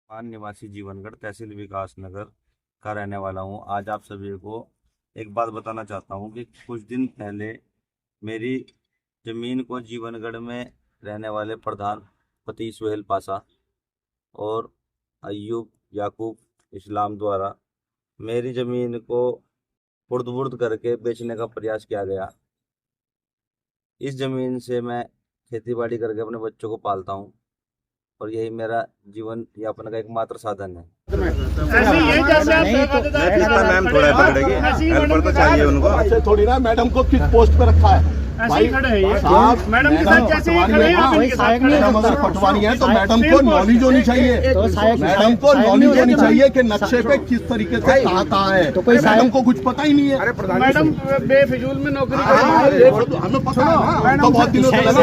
पान निवासी जीवनगढ़ तहसील विकास नगर का रहने वाला हूँ। आज आप सभी को एक बात बताना चाहता हूँ कि कुछ दिन पहले मेरी ज़मीन को जीवनगढ़ में रहने वाले प्रधान पति सुहेल पाशा और अय्यूब याकूब इस्लाम द्वारा मेरी ज़मीन को खुर्द-बुर्द करके बेचने का प्रयास किया गया। इस ज़मीन से मैं खेतीबाड़ी करके अपने बच्चों को पालता हूँ और यही मेरा जीवन यापन का एकमात्र साधन है। मैम थोड़ा पकड़ेगी, हेल्पर तो चाहिए उनको। ऐसे थोड़ी ना मैडम को किस पोस्ट पे रखा है भाई खड़े हैं ये साहब, मैडम के साथ कैसे ये खड़े हैं आप इनके साथ खड़े हैं? अगर पटवारी है तो मैडम को नॉलेज होनी चाहिए। मैडम को नॉलेज होनी चाहिए कि नक्शे पे किस तरीके से कहाँ है। तो मैडम को कुछ पता ही नहीं है। मैडम बेफिजूल में नौकरी कर रही है। हमें पता है ना, तो बहुत दिनों से लगा।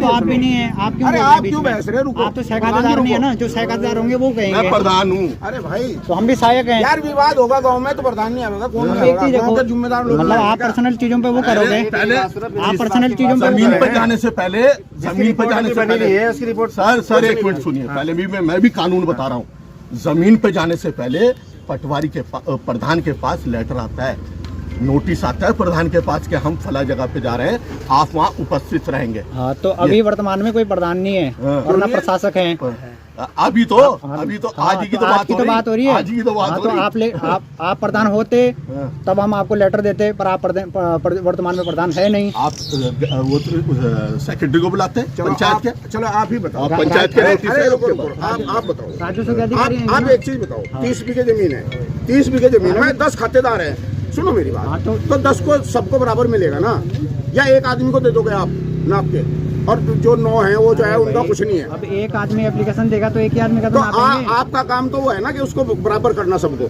आप भी नहीं है, आप क्यों? अरे आप क्यों बहस रहे? रुको, आप तो सहायकदार नहीं है ना, जो सहायकदार होंगे वो मैं कहेंगे। प्रधान हूँ। अरे भाई तो हम भी सहायक हैं यार, विवाद होगा गांव में तो प्रधान नहीं आएगा, कौन एक चीज गांव के जिम्मेदार लोग। मतलब आप पर्सनल चीजों पे वो करोगे, पहले आप पर्सनल चीजों पे जमीन पे जाने से पहले उसकी रिपोर्ट सर एक मिनट सुनिए। पहले भी मैं भी कानून बता रहा हूँ। जमीन पे जाने से पहले पटवारी के प्रधान के पास लेटर आता है, नोटिस आता है प्रधान के पास कि हम फला जगह पे जा रहे हैं, आप वहाँ उपस्थित रहेंगे। हाँ, तो अभी वर्तमान में कोई प्रधान नहीं है और ना प्रशासक है। अभी तो आज की तो बात हो रही है। आज की तो बात हो रही है। आप प्रधान होते तब हम आपको लेटर देते, पर आप वर्तमान में प्रधान है नहीं। आप वो सेक्रेटरी को बुलाते हैं पंचायत के। चलो आप ही बताओ, पंचायत के नोटिस है। आप बताओ, राजस्व के अधिकारी हैं। आप एक चीज बताओ, 30 बीघे जमीन है, 30 बीघे जमीन में 10 खातेदार है। सुनो मेरी बात, तो 10 को सबको बराबर मिलेगा ना, या एक आदमी को दे दोगे आप नाप के, और जो 9 है वो जो है उनका कुछ नहीं है। अब एक आदमी एप्लीकेशन देगा तो एक ही आदमी का तो नापेंगे। आपका काम तो वो है ना कि उसको बराबर करना सबको।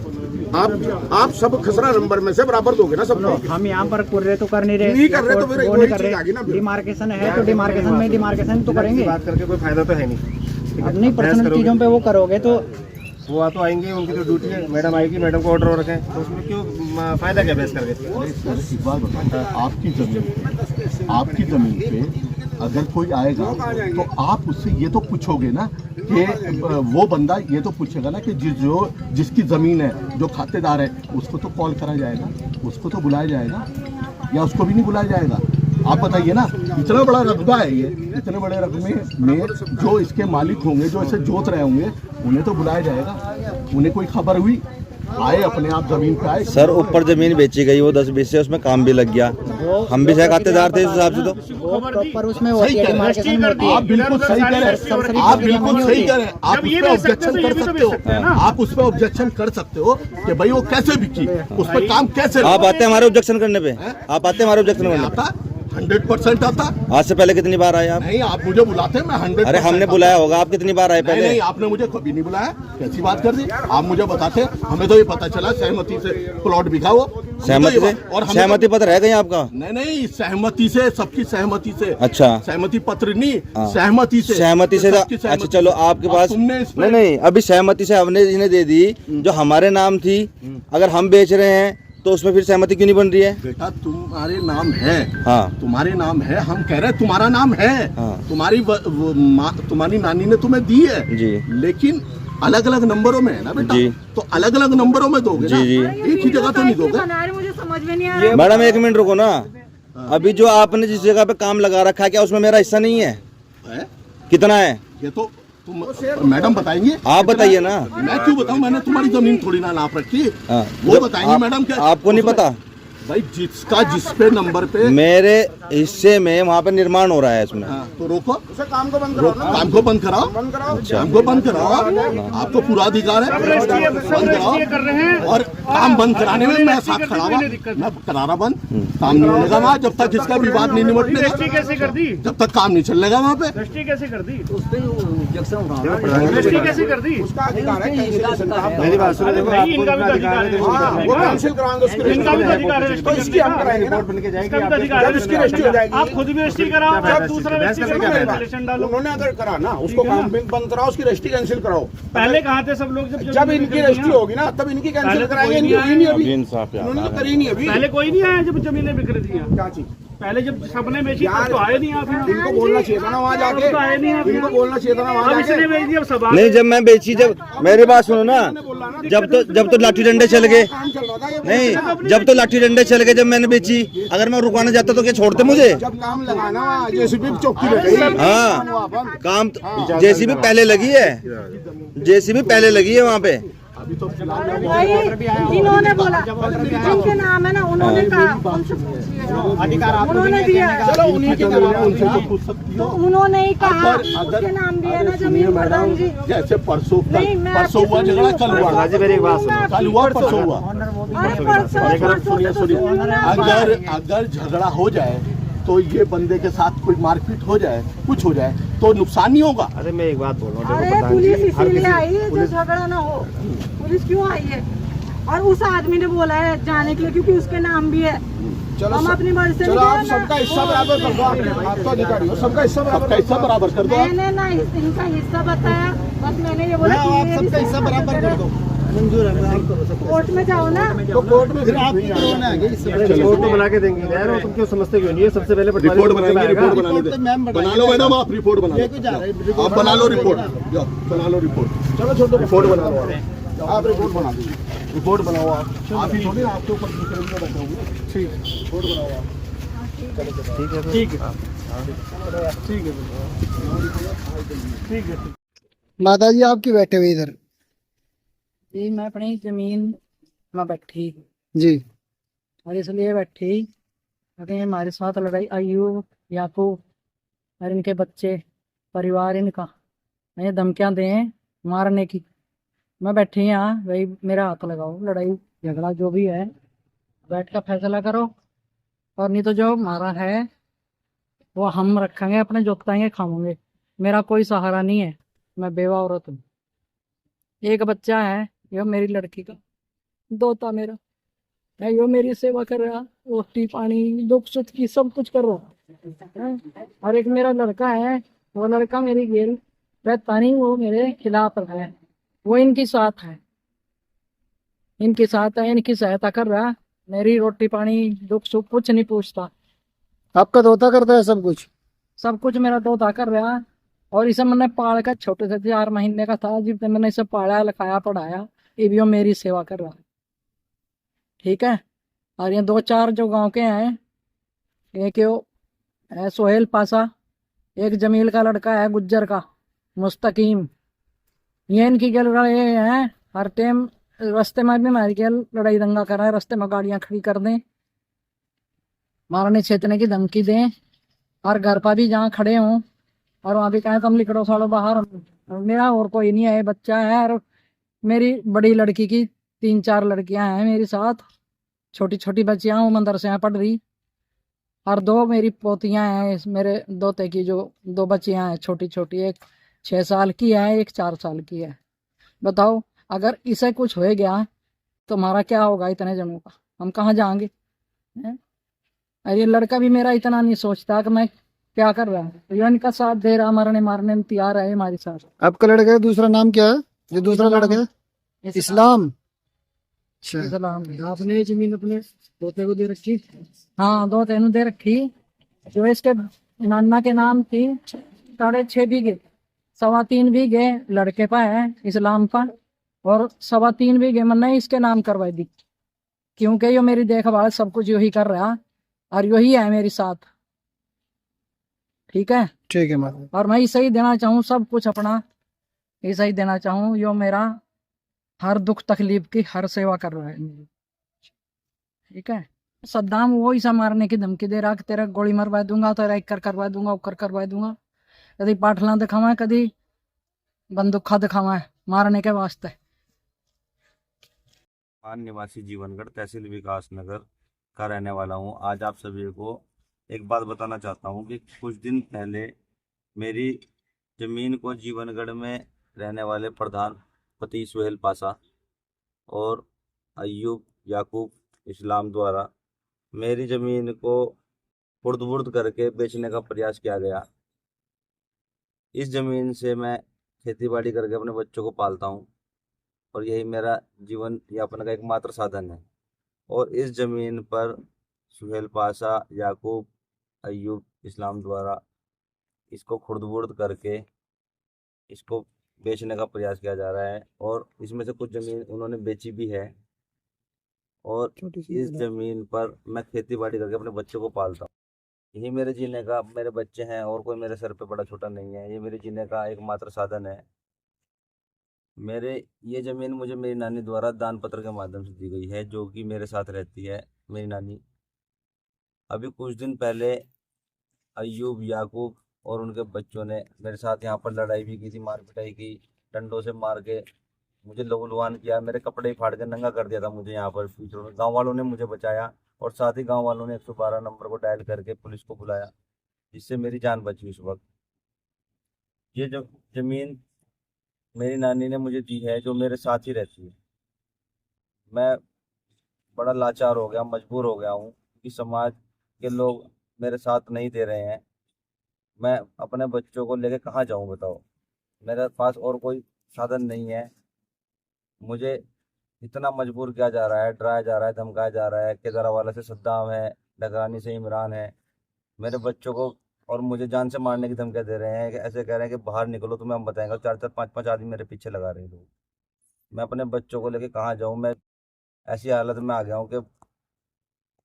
आप सब खसरा नंबर में से बराबर दोगे ना सबको। हम यहाँ पर कुर्रे तो कर नहीं रहे, नहीं कर रहे तो फिर वो वही नहीं कर चीज आ गई ना रहे। फिर। डिमार्केशन है तो डिमार्केशन में डिमार्केशन तो करेंगे। बात करके कोई फायदा तो है नहीं। अब नहीं पर्सनल चीजों पे वो करोगे तो वो तो आएंगे, उनकी जो ड्यूटी है, मैडम आएगी, मैडम को ऑर्डर हो रखे हैं, तो उसमें क्यों फायदा क्या बहस करके। एक बात बताओ, आपकी जमीन पे अगर कोई आएगा तो आप उससे ये तो पूछोगे ना कि वो बंदा ये तो पूछेगा ना कि जिसकी जमीन है, जो खातेदार है, उसको तो कॉल करा जाएगा, उसको तो बुलाया जाएगा, या उसको भी नहीं बुलाया जाएगा। आप बताइए ना, इतना बड़ा रकबा है ये, इतने बड़े रकबे में जो इसके मालिक होंगे, जो इसे जोत रहे होंगे, उन्हें तो बुलाया जाएगा। उन्हें कोई खबर हुई, आए अपने आप जमीन पे आए। सर ऊपर ज़मीन बेची गई, वो 10-20 से उसमें काम भी लग गया। हम भी खातेदार थे इस हिसाब से। वो प्रॉपर उसमें होती है, डिमार्केशन में होती है। आप बिल्कुल सही कह रहे हैं, आप बिल्कुल सही कह रहे हैं। आप उस पर ऑब्जेक्शन कर सकते हो, आप उस पर ऑब्जेक्शन कर सकते हो कि भाई वो कैसे बिकी, उस पर काम कैसे। आप आते हैं हमारे ऑब्जेक्शन करने पे? आप आते हैं हमारे ऑब्जेक्शन करने पे? आता 100% आता। आज से पहले कितनी बार आए आप? नहीं, आप मुझे बुलाते हैं, मैं 100%। अरे हमने बुलाया होगा, आप कितनी बार आए पहले? नहीं, आपने मुझे कभी नहीं बुलाया। कैसी बात कर दी? आप मुझे बताते, हमें तो ये पता चला सहमति से प्लॉट बिका वो। सहमति से? और सहमति पत्र है कहीं आपका? नहीं, सहमति से, सबकी सहमति से। अच्छा, सहमति पत्र नहीं, सहमति से। अच्छा चलो, आपके पास नहीं, अभी सहमति से हमने इन्हें दे दी जो हमारे नाम थी। अगर हम बेच रहे हैं तो उसमें फिर सहमति क्यों नहीं बन रही है? बेटा तुम्हारे नाम है। हाँ, तुम्हारे नाम है, हम कह रहे हैं तुम्हारा नाम है। हाँ। तुम्हारी नानी ने तुम्हें दी है जी, लेकिन अलग अलग नंबरों में है ना बेटा जी। तो अलग अलग नंबरों में दोगे ना, जी। एक ही जगह तो नहीं दोगे। मुझे समझ में नहीं आ रहा। मैडम एक मिनट रुको ना। अभी जो आपने जिस जगह पे काम लगा रखा है, क्या उसमें मेरा हिस्सा नहीं है? कितना है ये तो तुम मैडम बताएंगे। आप बताइए ना। मैं क्यों बताऊं? मैंने तुम्हारी जमीन थोड़ी ना नाप रखी। हाँ, वो बताएंगे मैडम। क्या आपको नहीं पता? भाई जिस पे नंबर पे मेरे हिस्से में वहाँ पे निर्माण हो रहा है इसमें। हाँ, तो रोको, उसे काम को बंद कराओ ना। काम को बंद कराओ, काम को बंद कराओ। आपको पूरा अधिकार है, बंद कराओ। और काम बंद कराने में मैं साथ खड़ा हुआ, मैं करा रहा बंद। काम नहीं मिलेगा वहाँ जब तक इसका विवाद नहीं निपटेगा। कैसे कर दी? जब तक काम नहीं चलेगा वहाँ पे। दृष्टि कैसे कर दी? दृष्टि कैसे कर दी? उसका अधिकार है, मेरी बात सुनो, देखो नहीं, इनका भी अधिकार है। वो कैंसिल कराएंगे उसकी। इनका भी अधिकार है, तो इसकी हम कराएंगे ना। बन के जाएगी, इसका भी अधिकार है, इसकी रजिस्ट्री हो जाएगी। आप खुद भी रजिस्ट्री कराओ, आप दूसरा रजिस्ट्री सुनो मेरी बात, रिलेशन डालो। उन्होंने अगर करा ना, उसको काम बंद कराओ, उसकी रजिस्ट्री कैंसिल कराओ। पहले कहाँ थे सब लोग? जब इनकी रजिस्ट्री होगी ना तब इनकी कैंसिल कराएंगे। इनकी हुई नहीं अभी, उन्होंने तो करी नहीं अभी। पहले कोई नहीं आया जब जमीनें बिक रही थी? क्या चीज? पहले जब सबने बेची तब तो आए नहीं आप यहाँ। इनको बोलना चाहिए था ना वहाँ जाके, तो आए नहीं आप इनको बोलना चाहिए था ना वहाँ अब इसने जाके। बेच दिया अब सब आ नहीं गए। जब मैं बेची, जब मेरी बात सुनो ना, जब तो लाठी डंडे चल गए, काम चल रहा था ये। नहीं जब तो लाठी डंडे चल गए, जब मैंने बेची, अगर मैं रुकवाना चाहता तो क्या छोड़ते मुझे? जब काम लगाना वहाँ जेसीबी चौकी पे गई। हाँ काम जेसीबी पहले लगी है, जेसीबी पहले लगी है वहाँ पे। भाई इन्होंने बोला जिनके नाम है ना उन्होंने कहा उनसे पूछिए, उन्होंने दिया है। चलो उन्हीं के नाम है, उनसे तो पूछ सकती तो हो। उन्होंने ही कहा अगर उसके नाम भी है ना सुनिए जमीन प्रधान जी। जैसे परसों नहीं, मैं परसों हुआ आपकी झगड़ा, सुनिए, कल हुआ, राजी मेरी एक बात सुनो, कल हुआ परसों हुआ। अरे परसों सुनिए से तो सुनिए, सुनियो ना। अगर झगड़ा हो जाए तो ये बंदे के साथ कोई मारपीट हो जाए, कुछ हो जाए तो नुकसान नहीं होगा। अरे मैं एक बात बोल रहा हूँ, अरे देखो प्रधान पुलिस जी, हर इसीलिए आई किसी है जो झगड़ा ना हो। पुलिस क्यों आई है? और उस आदमी ने बोला है जाने के लिए क्योंकि उसके नाम भी है। चलो हम अपनी मर्जी से चलो नहीं आप गए ना। सबका हिस्सा बराबर कर दो, आप तो अधिकारी हो, सबका हिस्सा बराबर सबका हिस्सा बराबर कर दो आप। मैंने ना इनका हिस्सा बताया, बस मैंने ये बोला कि ये सबका हिस्सा बराबर कर दो। मंजूर है, कोर्ट में जाओ ना। तो कोर्ट में फिर आप रिपोर्ट तो बना के देंगे यार, वो तुम क्यों समझते क्यों नहीं है? सबसे पहले रिपोर्ट बनाएंगे, रिपोर्ट बनाने दे। बना लो मैडम, आप रिपोर्ट बना लो, आप बना लो रिपोर्ट, जाओ बना लो रिपोर्ट। चलो छोटो रिपोर्ट बना लो आप रिपोर्ट बना दीजिए। रिपोर्ट बनाओ आप ही थोड़ी आपके ऊपर दूसरे में बैठे होंगे। ठीक रिपोर्ट बनाओ आप। ठीक है ठीक है। माता जी आपकी बैठे हुए इधर जी मैं अपनी जमीन में बैठी जी। और इसलिए बैठी क्योंकि हमारे साथ लड़ाई अयूब याकूब और इनके बच्चे परिवार इनका ये धमकियां दें मारने की। मैं बैठी यहाँ, भाई मेरा हाथ लगाओ, लड़ाई झगड़ा जो भी है बैठ कर फैसला करो, और नहीं तो जो हमारा है वो हम रखेंगे, अपने जोताएंगे खाएंगे। मेरा कोई सहारा नहीं है, मैं बेवा औरत हूँ। एक बच्चा है, यो मेरी लड़की का दोता मेरा है, यो मेरी सेवा कर रहा, रोटी पानी दुख सुख की सब कुछ कर रहा है। और एक मेरा लड़का है, वो लड़का मेरी गेल रहता नहीं, वो मेरे खिलाफ है, वो इनकी साथ है, इनकी साथ है, इनकी सहायता कर रहा, मेरी रोटी पानी दुख सुख कुछ नहीं पूछता। आपका दोता करता है सब कुछ? सब कुछ मेरा दोता कर रहा। और इसे मैंने पाल कर, छोटे से 4 महीने का था जब मैंने इसे पाला लिखाया पढ़ाया, ये भी वो मेरी सेवा कर रहा है। ठीक है। और ये 2-4 जो गांव के हैं, एक यो है सोहेल पासा, एक जमील का लड़का है गुज्जर का मुस्तकीम, ये इनकी गल रहे हैं हर टाइम। रास्ते में भी हमारी गल लड़ाई दंगा कर रहा है, रास्ते में गाड़ियां खड़ी कर दें, मारने छेतने की धमकी दें, और घर पर भी जहाँ खड़े हों और वहाँ भी कहें तुम निकलो सालो बाहर। मेरा और कोई नहीं है, बच्चा है, और मेरी बड़ी लड़की की 3-4 लड़कियां हैं मेरे साथ, छोटी छोटी बच्चियां, वो मदरसे में पढ़ रही, और 2 मेरी पोतियां हैं, मेरे दोते की जो 2 बच्चियां हैं छोटी छोटी, एक 6 साल की है, एक 4 साल की है। बताओ अगर इसे कुछ हो गया तो हमारा क्या होगा इतने जनों का, हम कहाँ जाएंगे? और ये लड़का भी मेरा इतना नहीं सोचता कि मैं क्या कर रहा है, ये इनका साथ दे रहा, मरने मारने में तैयार है हमारे साथ। आपका लड़का का दूसरा नाम क्या है? जो दूसरा लड़का है इस्लाम। अच्छा, इस्लाम। आपने जमीन अपने दोते को दे रखी? हाँ 2 तेनू दे रखी, जो इसके नाना के नाम थी 6.5 बीघे, 3.25 बीघे लड़के पा है इस्लाम का, और 3.25 बीघे मैंने इसके नाम करवाई दी, क्योंकि ये मेरी देखभाल सब कुछ यही कर रहा और यही है मेरे साथ। ठीक है। ठीक है माता। और मैं ऐसा ही देना चाहूँ सब कुछ अपना, ऐसा ही देना चाहूँ, यो मेरा हर दुख तकलीफ की हर सेवा कर रहा है मेरी। ठीक है। सद्दाम वो ऐसा मारने की धमकी दे रहा कि तेरा गोली मरवा दूंगा, तेरा एक कर करवा दूंगा, उकर करवा दूंगा, कभी पाठला दिखावा, कभी बंदूखा दिखावा मारने के वास्ते। पान निवासी जीवनगढ़ तहसील विकास नगर का रहने वाला हूँ। आज आप सभी को एक बात बताना चाहता हूँ कि कुछ दिन पहले मेरी ज़मीन को जीवनगढ़ में रहने वाले प्रधानपति सोहेल पासा और अयूब याकूब इस्लाम द्वारा मेरी ज़मीन को खुर्द-बुर्द करके बेचने का प्रयास किया गया। इस ज़मीन से मैं खेती-बाड़ी करके अपने बच्चों को पालता हूँ और यही मेरा जीवन यापन का एकमात्र साधन है। और इस ज़मीन पर सोहेल पासा, याकूब अय्यूब इस्लाम द्वारा इसको खुर्द-बुर्द करके इसको बेचने का प्रयास किया जा रहा है, और इसमें से कुछ ज़मीन उन्होंने बेची भी है, और इस ज़मीन पर मैं खेती बाड़ी करके अपने बच्चों को पालता हूँ। यही मेरे जीने का, मेरे बच्चे हैं, और कोई मेरे सर पे बड़ा छोटा नहीं है। ये मेरे जीने का एकमात्र साधन है। मेरे ये ज़मीन मुझे मेरी नानी द्वारा दान पत्र के माध्यम से दी गई है, जो कि मेरे साथ रहती है मेरी नानी। अभी कुछ दिन पहले अय्यूब, याकूब और उनके बच्चों ने मेरे साथ यहाँ पर लड़ाई भी की थी, मार पिटाई की, डंडों से मार के मुझे लहूलुहान किया, मेरे कपड़े ही फाड़ के नंगा कर दिया था मुझे यहाँ पर फ्यूचर में। गाँव वालों ने मुझे बचाया, और साथ ही गाँव वालों ने 112 नंबर को डायल करके पुलिस को बुलाया, जिससे मेरी जान बची उस वक्त। ये जो ज़मीन मेरी नानी ने मुझे दी है, जो मेरे साथ ही रहती है। मैं बड़ा लाचार हो गया, मजबूर हो गया हूँ कि समाज के लोग मेरे साथ नहीं दे रहे हैं। मैं अपने बच्चों को लेके कहाँ जाऊँ बताओ? मेरे पास और कोई साधन नहीं है। मुझे इतना मजबूर किया जा रहा है, डराया जा रहा है, धमकाया जा रहा है। केजरीवाल से सद्दाम है, डगरानी से इमरान है। मेरे बच्चों को और मुझे जान से मारने की धमकियाँ दे रहे हैं, कि ऐसे कह रहे हैं कि बाहर निकलो तुम्हें हम बताएंगे। 4-4, 5-5 आदमी मेरे पीछे लगा रहे हैं लोग। मैं अपने बच्चों को लेके कहाँ जाऊँ? मैं ऐसी हालत में आ गया हूँ कि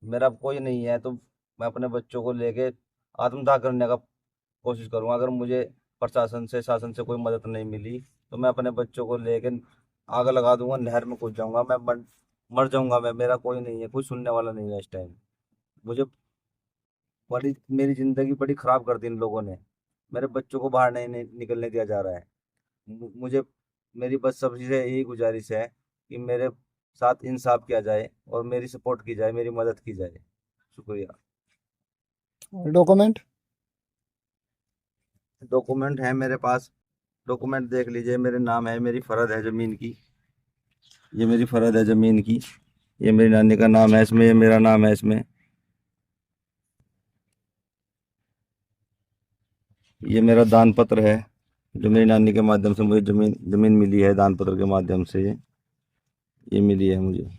मेरा अब कोई नहीं है, तो मैं अपने बच्चों को लेके आत्मदाह करने का कोशिश करूँगा। अगर मुझे प्रशासन से, शासन से कोई मदद नहीं मिली, तो मैं अपने बच्चों को लेके आग लगा दूंगा, नहर में कूद जाऊंगा, मैं मर जाऊंगा। मैं, मेरा कोई नहीं है, कोई सुनने वाला नहीं है इस टाइम। मुझे बड़ी, मेरी ज़िंदगी बड़ी ख़राब कर दी इन लोगों ने। मेरे बच्चों को बाहर नहीं निकलने दिया जा रहा है। मुझे, मेरी बस सबसे यही गुजारिश है कि मेरे साथ इंसाफ किया जाए और मेरी सपोर्ट की जाए, मेरी मदद की जाए। शुक्रिया। डॉक्यूमेंट डॉक्यूमेंट है मेरे पास, डॉक्यूमेंट देख लीजिए। मेरे नाम है, मेरी फ़रद है ज़मीन की, ये मेरी फ़रद है ज़मीन की। ये मेरी नानी का नाम है इसमें, ये मेरा नाम है इसमें। ये मेरा दान पत्र है, जो मेरी नानी के माध्यम से मुझे ज़मीन मिली है, दान पत्र के माध्यम से ये मिली है मुझे।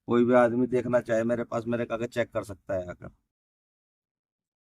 कोई भी आदमी देखना चाहे मेरे पास, मेरे कागज चेक कर सकता है आकर।